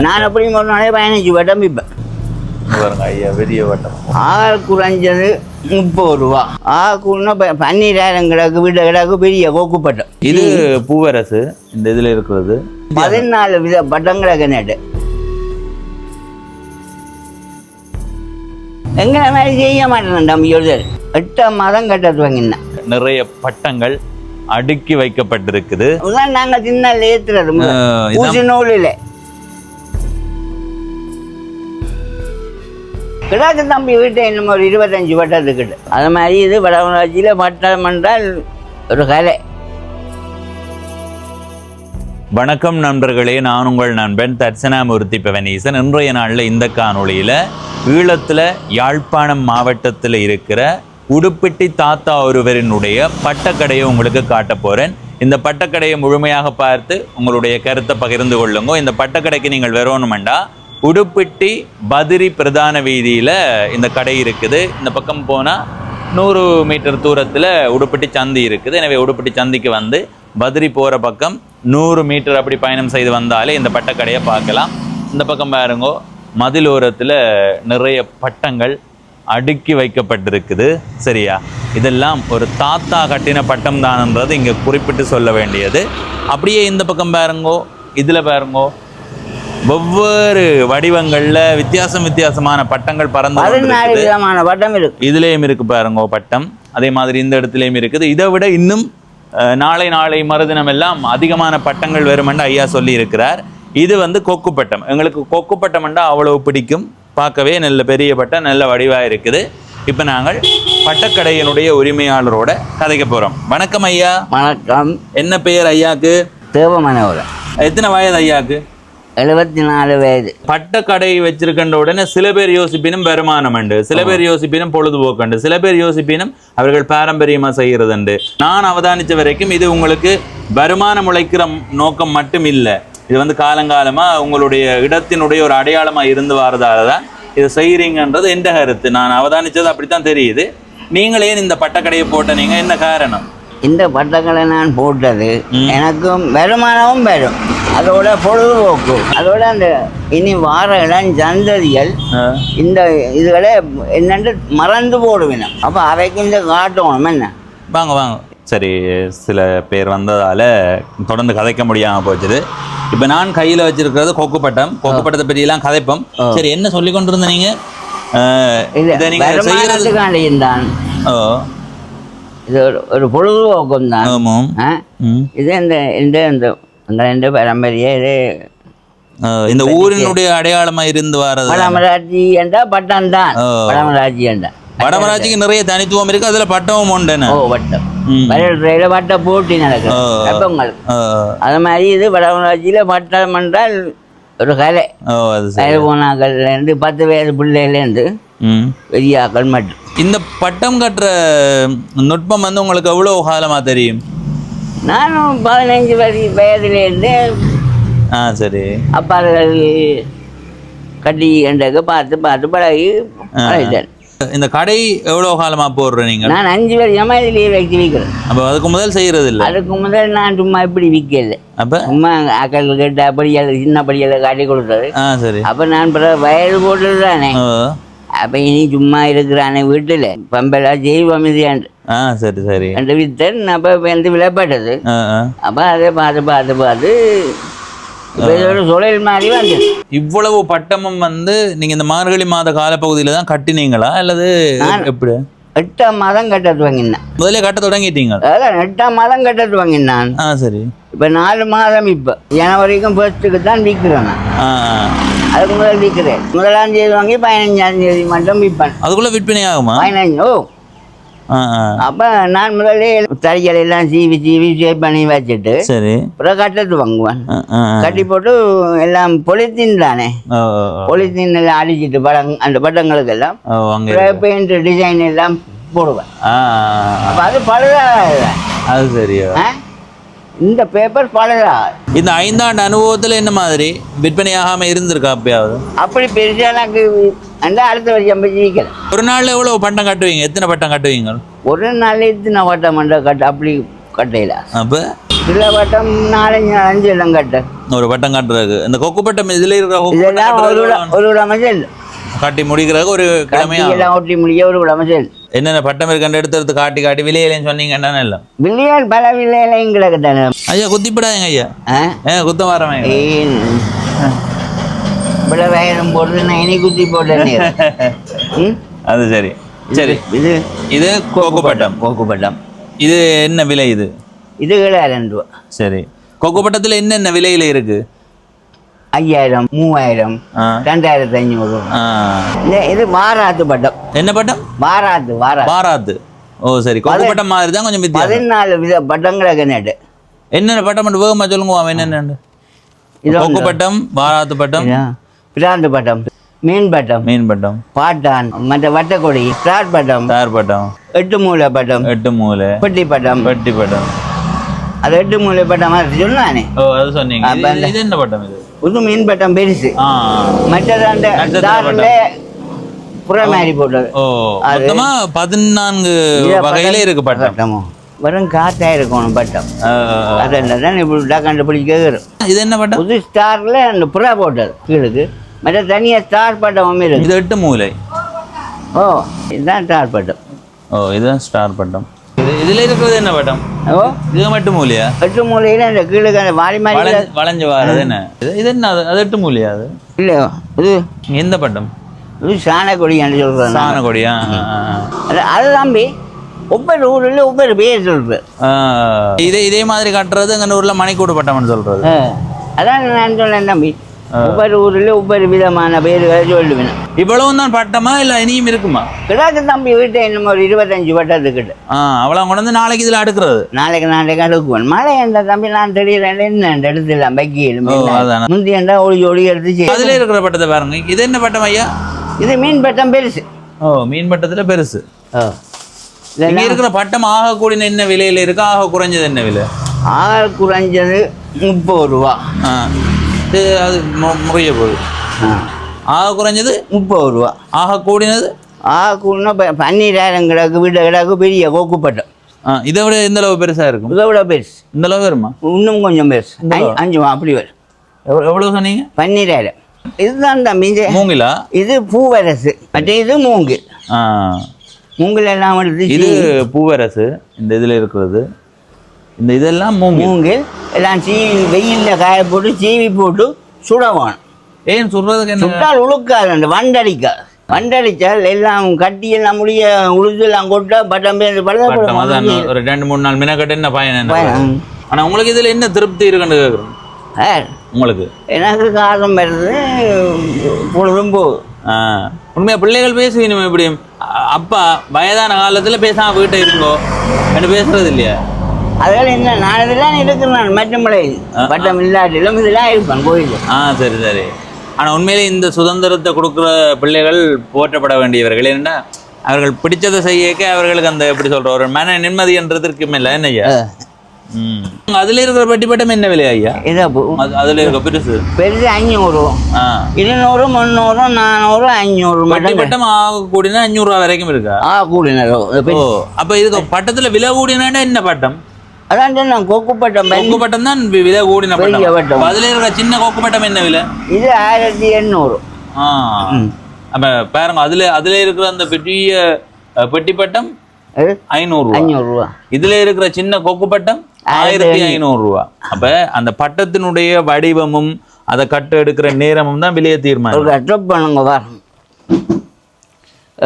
நான் எப்படியும் ஒரு நாளே 15 வட்டம் விற்பேன். ஐயா பெரிய வட்டம். ஆறு குறைஞ்சது 30 ரூபா. ஆக்குன்னா 12,000 கிடக்கு, வீட்டு கிடக்கு, பெரிய கொக்கு பட்டம். இது பூவரசு இந்த இதுல இருக்கிறது 14 வித பட்டம் கிடக்கு நேட்டு. எங்களை மாதிரி செய்ய மாட்டேன் தம்பி. 8 மாதம் கட்டத்து வாங்கினேன். நிறைய பட்டங்கள் அடுக்கி வைக்கப்பட்டிருக்குது. அதான் நாங்க சின்ன ஏத்துறது ஊசி நூல் இல்லை கிடாக்கு தம்பி. வீட்டை இன்னும் ஒரு 25 பட்டத்துக்கிட்ட. அது மாதிரி இது வடமராட்சியில் பட்டம் என்றால் ஒரு கலை. வணக்கம் நண்பர்களே, நான் உங்கள் நண்பன் தட்சணாமூர்த்தி பவனீசன். இன்றைய நாளில் இந்த காணொளியில் ஈழத்தில் யாழ்ப்பாணம் மாவட்டத்தில் இருக்கிற உடுப்பிட்டி தாத்தா ஒருவரினுடைய பட்டக்கடையை உங்களுக்கு காட்ட போகிறேன். இந்த பட்டக்கடையை முழுமையாக பார்த்து உங்களுடைய கருத்தை பகிர்ந்து கொள்ளுங்க. இந்த பட்டக்கடைக்கு நீங்கள் வரணுமெண்டா உடுப்பிட்டி பதிரி பிரதான வீதியில் இந்த கடை இருக்குது. இந்த பக்கம் போனால் 100 மீட்டர் தூரத்தில் உடுப்பிட்டி சந்தி இருக்குது. எனவே உடுப்பிட்டி சந்திக்கு வந்து பதிரி போகிற பக்கம் 100 மீட்டர் அப்படி பயணம் செய்து வந்தாலே இந்த பட்டக்கடையை பார்க்கலாம். இந்த பக்கம் பாருங்கோ, மதிலோரத்தில் நிறைய பட்டங்கள் அடுக்கி வைக்கப்பட்டிருக்குது. சரியா, இதெல்லாம் ஒரு தாத்தா கட்டின பட்டம் தான்ன்றது இங்கே குறிப்பிட்டு சொல்ல வேண்டியது. அப்படியே இந்த பக்கம் பாருங்கோ, இதில் பாருங்கோ, ஒவ்வொரு வடிவங்கள்ல வித்தியாசமான பட்டங்கள் பறந்து பட்டம் இருக்கு. இதுலேயும் இருக்கு பாருங்கோ பட்டம். அதே மாதிரி இந்த இடத்துலையும் இருக்குது. இதை விட இன்னும் நாளை மறுதினம் எல்லாம் அதிகமான பட்டங்கள் வருமென்று ஐயா சொல்லி இருக்கிறார். இது வந்து கொக்கு பட்டம். எங்களுக்கு கொக்கு பட்டம்ண்டா அவ்வளவு பிடிக்கும். பார்க்கவே நல்ல பெரிய பட்டம், நல்ல வடிவாக இருக்குது. இப்போ நாங்கள் பட்டக்கடையினுடைய உரிமையாளரோட கதைக்க போகிறோம். வணக்கம் ஐயா. வணக்கம். என்ன பெயர் ஐயாக்கு? தேவமனோகரன். எத்தனை வயது ஐயாக்கு? 74 வயது. பட்டக்கடை வச்சிருக்கின்ற உடனே சில பேர் யோசிப்பினும் வருமானம் உண்டு, சில பேர் யோசிப்பினும் பொழுதுபோக்குண்டு, சில பேர் யோசிப்பினும் அவர்கள் பாரம்பரியமா செய்யறதுண்டு. நான் அவதானிச்ச வரைக்கும் இது உங்களுக்கு வருமானம் உழைக்கிற நோக்கம் மட்டும் இல்லை. இது வந்து காலங்காலமா உங்களுடைய இடத்தினுடைய ஒரு அடையாளமா இருந்து வரதால தான் இதை செய்யறீங்கன்றது எந்த கருத்து. நான் அவதானிச்சது அப்படித்தான் தெரியுது. நீங்களே இந்த பட்டக்கடையை போட்ட நீங்க என்ன காரணம்? இந்த பட்டங்களை நான் போட்டது எனக்கும் வருமானமும் வரும், அதோட பொழுதுபோக்கு, அதோட அந்த இனி வார இடம் சந்ததிகள் இந்த இதுகளை என்னென்று மறந்து போடுவேன். அப்போ அவைக்கு இந்த காட்டணும் என்ன. வாங்க வாங்க. சரி, சில பேர் வந்ததால தொடர்ந்து கதைக்க முடியாம போச்சுது. இப்போ நான் கையில் வச்சிருக்கிறது கொக்கு பட்டம். கொக்கு பட்டத்தை பற்றியெல்லாம் கதைப்போம். சரி, என்ன சொல்லி கொண்டு இருந்த நீங்க? தான் இது ஒரு பொழுதுபோக்கம் தான். இது இந்த பரம்பரையே இது இந்த ஊரினுடைய அடையாளமா இருந்து வர்றது. வடமராட்சி என்றா பட்டம் தான். வடமராட்சி என்றா வடமராட்சிக்கு நிறைய தனித்துவம் இருக்கு. அதுல பட்டமும் உண்டு. பட்டம் வரல பட்ட போட்டி நடக்கும். அது மாதிரி இது வடமராட்சியில பட்டம் என்றால் ஒரு கலை. போனாக்கள்ல இருந்து 10 வயது பிள்ளையிலேருந்து பெரியாக்கள் மட்டும். இந்த பட்டம் கட்டுற நுட்பம் வந்து உங்களுக்கு எவ்வளவு காலமா தெரியும்? நானும் 15 வயதுலேருந்து சரி அப்பார்கள் கட்டி என்றக்கு பார்த்து பழகி பழகிட்டேன். இந்த கடை எவ்வளவு காலமா போடுற நீங்க? நான் 5 வருஷமா இதுலயே வச்சு விற்கிறேன். அப்ப அதுக்கு முதல் செய்யறது இல்லை? அதுக்கு முதல் நான் சும்மா இப்படி விற்கல. அப்ப சும்மா ஆக்கள் கேட்ட படியால் சின்ன படியால காட்டி கொடுத்தது. சரி. அப்ப நான் வயது போட்டது தானே. அப்ப இனி சும்மா இருக்கிறானே வீட்டுல பம்பலா ஜெய்வம் இதுண்டு. சரி சரி அந்த வித்தன் அப்ப வந்து விளையாட்டது. அப்ப அதை பார்த்து ஒரு சுழல் மாதிரி வந்து இவ்வளவு பட்டமும் வந்து நீங்க இந்த மார்கழி மாத காலப்பகுதியில தான் கட்டினீங்களா அல்லது எப்படி? 8 மாதம் கட்டத்து வாங்கினேன். முதல்ல கட்ட தொடங்கிட்டீங்க? அதான் 8 மாதம் கட்டத்து வாங்கினான். சரி. இப்ப 4 மாதம் இப்ப ஜனவரிக்கும் 1க்கு தான் விற்கிறேன். அதுக்கு முதல் விற்கிறேன். 1ஆம் தேதி வாங்கி 15ஆம் தேதி மட்டும் விற்பேன். அதுக்குள்ள விற்பனை ஆகுமா? 15. அப்ப நான் முதல்ல தறிகள் எல்லாம் சீவி சேவ் பண்ணி வச்சுட்டு சரி அப்புறம் கட்டத்து வாங்குவேன். கட்டி போட்டு எல்லாம் பொலித்தீன் தானே, பொலித்தீன் எல்லாம் அடிச்சிட்டு அந்த பட்டங்களுக்கு எல்லாம் பெயிண்ட் டிசைன் எல்லாம் போடுவேன். அப்ப அது பழுதா. அது சரியா? இந்த பேப்பர் பழுதா. இந்த 5 ஆண்டு அனுபவத்துல என்ன மாதிரி விற்பனையாகாம இருந்திருக்கா அப்பயாவது? அப்படி பெருசா எனக்கு அடுத்த வருஷம் விற்கிறேன். ஒரு நாள்ல எவ்வளவு பட்டம் கட்டுவீங்க? எத்தனை பட்டம் கட்டுவீங்க? ஒரு நாள் எத்தனை பட்டம் கட்ட அப்படி கட்டையில. அப்ப சில பட்டம் 4-5 இடம் கட்டு. ஒரு பட்டம் கட்டுறதுக்கு இந்த கொக்கு பட்டம் இதுல இருக்கிற கொக்கு இதெல்லாம் பட்டம் ஒரு அமைச்சல் காட்டி முடிக்கிறதுக்கு ஒரு கிழமையா ஒட்டி முடிய ஒரு அமைச்சல். என்னென்ன பட்டம் இருக்குன்னு எடுத்து காட்டி காட்டி விலையிலேன்னு சொன்னீங்கன்னா இல்லை வில்லையால் பல வில்லையிலையும் கிடக்குதானே ஐயா குத்திப்படாங்க ஐயா குத்த வரவங்க இவ்வளோ வயலும் போட்டு நான் இனி குத்தி போட்டேன். அது சரி சரி. இது இது கொக்கு பட்டம். கொக்கு பட்டம் இது என்ன விலை? இது 7,000 ரூபா. சரி. கொக்கு பட்டத்தில் என்னென்ன விலையில இருக்கு? 5,000, 3,000, 2,500. இது வாராத்து பட்டம். என்ன பட்டம்? வாராத்து. வாராத்து. ஓ சரி. கொக்கு பட்டம் மாதிரி தான் கொஞ்சம் வித்தியாசம். 14 வித பட்டங்களுக்கு நேட்டு. என்னென்ன பட்டம் மட்டும் வேகமாக சொல்லுங்க. என்னென்ன? கொக்கு பட்டம், வாராத்து பட்டம், பிராந்து பட்டம், மீன் பட்டம், பாட்டான், மற்ற வட்டக்கொடி, ஸ்டார் பட்டம், 8 மூலை பட்டம், 8 மூலை, பெட்டி பட்டம். அது 8 மூலை பட்டம் மாதிரி சொன்னானே. ஓ அது சொன்னீங்க. இது என்ன பட்டம்? இது புது மீன் பட்டம் பெருசு. மற்றது அந்த தாரில் புறமாரி போட்டது. ஓ மொத்தமா 14 வகையில இருக்கு பட்டம். வெறும் காத்தா இருக்கணும் பட்டம். அதான் இப்படி கண்டுபிடிக்க. இது என்ன பட்டம்? புது ஸ்டார்ல அந்த புறா போட்டது கீழுக்கு. மற்ற தனியாக ஸ்டார் பட்டம் இருக்கு. இது 8 மூலை. ஓ இதுதான் ஸ்டார் பட்டம். ஓ இதுதான் ஸ்டார் பட்டம். இதுல இருக்கிறது என்ன பட்டம்? ஓ இது 8 மூலையா? 8 மூலையில இந்த கீழுக்கு அந்த வாரி மாதிரி வளைஞ்சு வாரது என்ன? இது என்ன? அது 8 மூலையா? அது இல்லையோ. இது எந்த பட்டம்? இது சாணக்கொடி என்று சொல்கிறேன். சாணக்கொடியா? அது தம்பி ஒவ்வொரு ஊரில் ஒவ்வொரு பேர் சொல்றது. இதே மாதிரி கட்டுறது எங்கள் ஊரில் மணிக்கூடு பட்டம்னு சொல்றது. அதான் நான் சொன்னேன் தம்பி. ஒவ்வொரு ஊரில் ஒவ்வொரு விதமான பேர்களை சொல்லுவேன். இவ்வளவும் தான் பட்டமா இல்லை இனியும் இருக்குமா? கிடாக்கு தம்பி வீட்டை இன்னும் ஒரு 25 பட்டத்துக்கிட்ட. அவ்வளோ கொண்டு வந்து நாளைக்கு இதில் அடுக்கிறது. நாளைக்கு அடுக்குவேன். மழை என்ற தம்பி நான் தெரியல என்ன எடுத்துலாம் பைக்கில் முந்தி என்றா ஒளி எடுத்து. அதில் இருக்கிற பட்டத்தை பாருங்க. இது என்ன பட்டம் ஐயா? இது மீன் பட்டம் பெருசு. ஓ மீன் பட்டத்தில் பெருசு. இங்கே இருக்கிற பட்டம் ஆக கூடின என்ன விலையில் இருக்கு? ஆக குறைஞ்சது என்ன விலை? ஆக குறைஞ்சது 30 ரூபா. அது முறைய போகுது. ஆக குறைஞ்சது 30 ரூபா. ஆக கூடினது? ஆக கூடினா 12,000 கிடக்கு. வீட்டை கிடக்கு பெரிய கொக்கு பட்டம். இதை விட எந்த அளவு பெருசாக இருக்கும்? இதை விட பெருசு. இந்த அளவு வருமா? இன்னும் கொஞ்சம் பெருசு. 5 அப்படி வரும். எவ்வளோ சொன்னீங்க? 12,000. இதுதான் தம்பி மூங்கிலா? இது பூவரசு. மற்ற இது மூங்கில். மூங்கில் எல்லாம் எடுத்து. இது பூவரசு. இந்த இதில் இருக்கிறது இந்த இதெல்லாம் மூங்கில் எல்லாம் சீவி வெயிலில் காய போட்டு சீவி போட்டு சுடவான். ஏன் சுடுறதுக்கு என்ன? சுட்டால் உழுக்காது. அந்த வண்டடிக்காது. வண்டடிச்சால் எல்லாம் கட்டி எல்லாம் முடிய உழுது எல்லாம் கொட்டா பட்டம் பட்டம். அதான் ஒரு 2-3 நாள் மினக்கட்டு என்ன பயன் என்ன? ஆனால் உங்களுக்கு இதில் என்ன திருப்தி இருக்குன்னு கேட்குறேன். உங்களுக்கு? எனக்கு காரம் வருது பொழுதும் போகுது. உண்மையாக பிள்ளைகள் பேசுவீங்க இப்படி அப்பா வயதான காலத்தில் பேசாமல் வீட்டை இருங்கோ என்ன பேசுறது இல்லையா? அதனால என்ன நான் இதெல்லாம் இருக்கிறேன். மற்றமலை பட்டம் இல்லாட்டிலும் இதெல்லாம் இருப்பேன் கோயில். சரி சரி. ஆனால் உண்மையிலே இந்த சுதந்திரத்தை கொடுக்குற பிள்ளைகள் போற்றப்பட வேண்டியவர்கள். என்னன்னா அவர்கள் பிடிச்சதை செய்யக்க அவர்களுக்கு அந்த எப்படி சொல்ற ஒரு மன நிம்மதின்றதற்கு மேல என்னையா? அதுல இருக்கிற பெட்டி பட்டம் என்ன விலை ஐயா? அதுல இருக்க பெருசு 500, 200, 300, 400, 500. பெட்டி பட்டம் ஆக கூடினா 500 ரூபா வரைக்கும் இருக்கா? கூடினோ. அப்ப இதுக்கு பட்டத்துல விலை கூடினா என்ன பட்டம்? அதான் சொன்னேன் கொக்கு பட்டம். கொக்கு பட்டம் தான் விலை கூடின பட்டம். அதுல இருக்கிற சின்ன கொக்கு பட்டம் என்ன விலை? இது 1800. அப்ப பாருங்க அதுல இருக்கிற அந்த பெரிய பெட்டி பட்டம் 500 ரூபா. இதுல இருக்கிற சின்ன கொக்கு பட்டம் 1500 ரூபா. அப்ப அந்த பட்டத்தினுடைய வடிவமும் அதை கட்டு எடுக்கிற நேரமும் தான் விலையை தீர்மானம் பண்ணுங்க.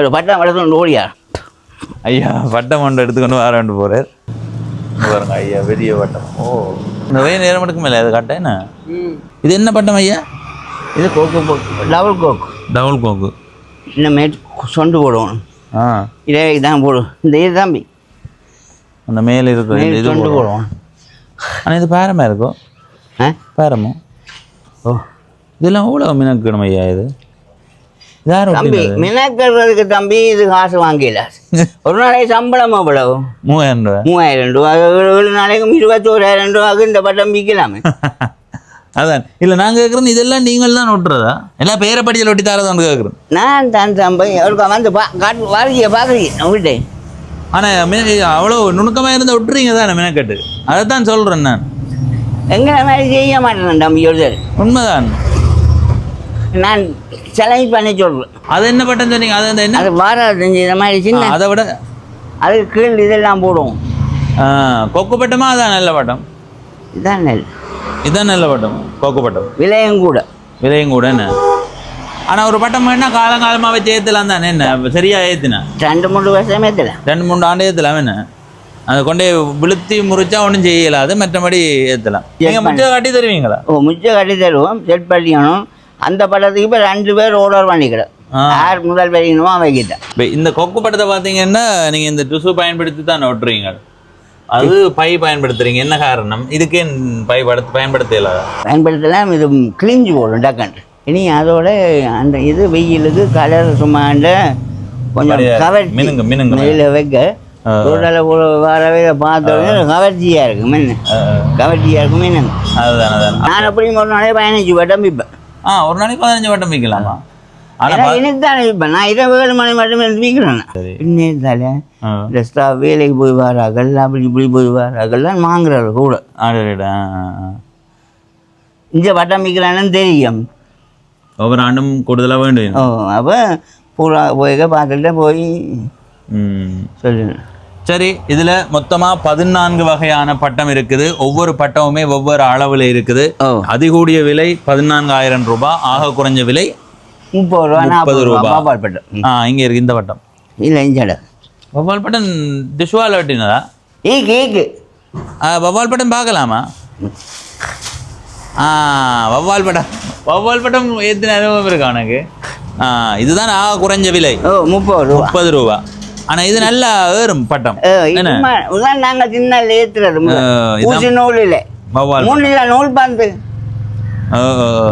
ஒரு பட்டம் எடுத்துக்கொண்டு ஓடியா ஐயா? பட்டம் ஒன்று எடுத்துக்கொண்டு வர போறார் பாருங்க ஐயா. பெரிய பட்டம். ஓ நிறைய நேரம் எடுக்கும் மேலே அது கட்ட என்ன? இது என்ன பட்டம் ஐயா? இது கோக்கு. டபுள் கோக்கு. இன்னும் சொண்டு போடுவோம். இதே இதான் போடுவோம். இந்த இது தம்பி அந்த மேலே இருக்கிற இது சொண்டு போடுவோம். ஆனால் இது பேரமா இருக்கும். பேரமோ? ஓ இதெல்லாம் எவ்வளோ மினக்கணும் ஐயா? இது தம்பி மினக்கிறதுக்கு தம்பி இது காசு வாங்கல. ஒரு நாளைக்கு சம்பளம் எவ்வளவு? 3000 ரூபா. 7 நாளைக்கும் 21,000 ரூபாய்க்கு இந்த பட்டம் விற்கலாமே. அதான் இல்லை நான் கேட்குறேன். இதெல்லாம் நீங்கள் தான் ஒட்டுறதா? எல்லாம் பேரப்படியில் ஒட்டி தரதான் கேட்குறேன். நான் தான் தம்பி வந்து வாரியை பார்க்குறீங்க வீட்டை. ஆனால் அவ்வளோ நுணுக்கமாக இருந்தால் விட்டுறீங்க தானே மினக்கட்டு. அதை தான் சொல்கிறேன் நான். எங்களை மாதிரி செய்ய மாட்டேன் தம்பி ஒருத்தர். உண்மைதான். நான் செலவு பண்ணி சொல்கிறேன். அது என்ன பட்டம் சொன்னீங்க? அது அந்த என்ன அது வாரம் செஞ்சு இந்த மாதிரி சின்ன அதை விட அதுக்கு கீழ் இதெல்லாம் போடுவோம். கொக்கு பட்டமா? அதான் நல்ல பட்டம். இதான் நெல். இதான் நல்ல பட்டம், கொக்கு பட்டம். விலையும் கூட. விலையும் கூட என்ன? ஆனால் ஒரு பட்டம் வேணா காலங்காலமாக வச்சு ஏற்றலாம் தானே? என்ன சரியா ஏற்றுனா 2-3 வருஷம் ஏற்றலாம். 2-3 ஆண்டு ஏற்றலாம். என்ன அதை கொண்டே விழுத்தி முறிச்சா ஒன்றும் செய்யலாது, மற்றபடி ஏற்றலாம். நீங்கள் முச்சை கட்டி தருவீங்களா? ஓ, முச்சை கட்டி தருவோம். செட் பண்ணிக்கணும். அந்த படத்துக்கு இப்போ 2 பேர் ஆர்டர் பண்ணிக்கிறேன். யார் முதல் பெரியணுமோ வைக்கிட்டேன். இப்போ இந்த கொக்கு படத்தை பார்த்தீங்கன்னா நீங்கள் இந்த டுசு பயன்படுத்தி தான் ஓட்டுறீங்க. அது பை பயன்படுத்துறீங்க, என்ன காரணம்? இதுக்கே பை பயன்படுத்தல? பயன்படுத்தலாம். இது கிழிஞ்சு போடும் டக்குன்னு. இனி அதோட அந்த இது வெயிலுக்கு கலர் சும்மாண்ட கொஞ்சம் கவர்ச்சி மேல வைக்க டோட்டல வரவே பார்த்தோன்னே கவர்ச்சியா இருக்கு. மீன் கவர்ச்சியா இருக்கும் மீன். அதுதான் அதுதான். நான் எப்படி ஒரு நாளே 15 வட்டம் விற்பேன். ஒரு நாளைக்கு 15 வட்டம் விற்கலாமா? எனக்கு தானே விற்பேன். நான் 27 மணி மட்டும் விற்கிறேன். இன்னத்தால இந்த ஸ்டாஃப் வேலைக்கு போய் வரார்கள், அப்படி இப்படி போய் வராங்கள்லாம் வாங்குறாரு கூட. இந்த வட்டம் விற்கிறான்னு தெரியும். ஒவ்வொரு ஆண்டும் கூடுதலாக வேண்டும். அப்போ பூரா போய் பார்த்துட்டு போய் சொல்லுங்க. சரி, இதில் மொத்தமாக 14 வகையான பட்டம் இருக்குது. ஒவ்வொரு பட்டமுமே ஒவ்வொரு அளவில் இருக்குது. அதிகூடிய விலை 14,000 ரூபாய், ஆக குறைஞ்ச விலை 30 ரூபா 40 ரூபா. வவ்வால் பட்டம் இங்கே இருக்கு இந்த பட்டம். இல்லை இஞ்சட வவ்வால் பட்டம் டிஷ்வால் வெட்டினதா? ஏக்கு வவ்வால் பட்டம் பார்க்கலாமா? வவ்வால் பட்டம் எத்தனை அனுபவம் இருக்கா உனக்கு? இதுதான் ஆக குறைஞ்ச விலை 30 ரூபா. ஆனா இது நல்லா ஏறும் பட்டம். நாங்க சின்ன ஏத்துறது ஊசி நூல் இல்லை, மூணுல நூல் பந்து,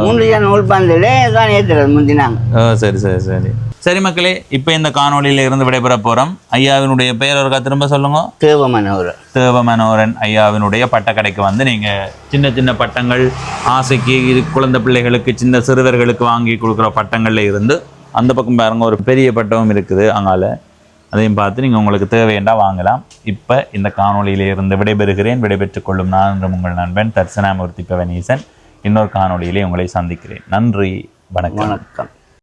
மூணுல நூல் பந்துல தான் ஏத்துறது முந்தினாங்க. சரி சரி சரி சரி மக்களே, இப்போ இந்த காணொலியில இருந்து விடைபெற போறோம். ஐயாவினுடைய பெயர் ஒருக்கா திரும்ப சொல்லுங்க. தேவமனோரன் ஐயாவினுடைய பட்டக்கடைக்கு வந்து நீங்க சின்ன சின்ன பட்டங்கள், ஆசைக்கு குழந்தை பிள்ளைகளுக்கு, சின்ன சிறுவர்களுக்கு வாங்கி கொடுக்குற பட்டங்கள்ல இருந்து அந்த பக்கம் பாருங்க ஒரு பெரிய பட்டமும் இருக்குது அங்கால. அதையும் பார்த்து நீங்கள் உங்களுக்கு தேவையண்டா வாங்கலாம். இப்போ இந்த காணொலியில இருந்து விடைபெறுகிறேன். விடைபெற்றுக் கொள்ளும் நான் என்று உங்கள் நண்பன் தர்சனாமூர்த்தி பவனீசன். இன்னொரு காணொலியிலே உங்களை சந்திக்கிறேன். நன்றி, வணக்கம்.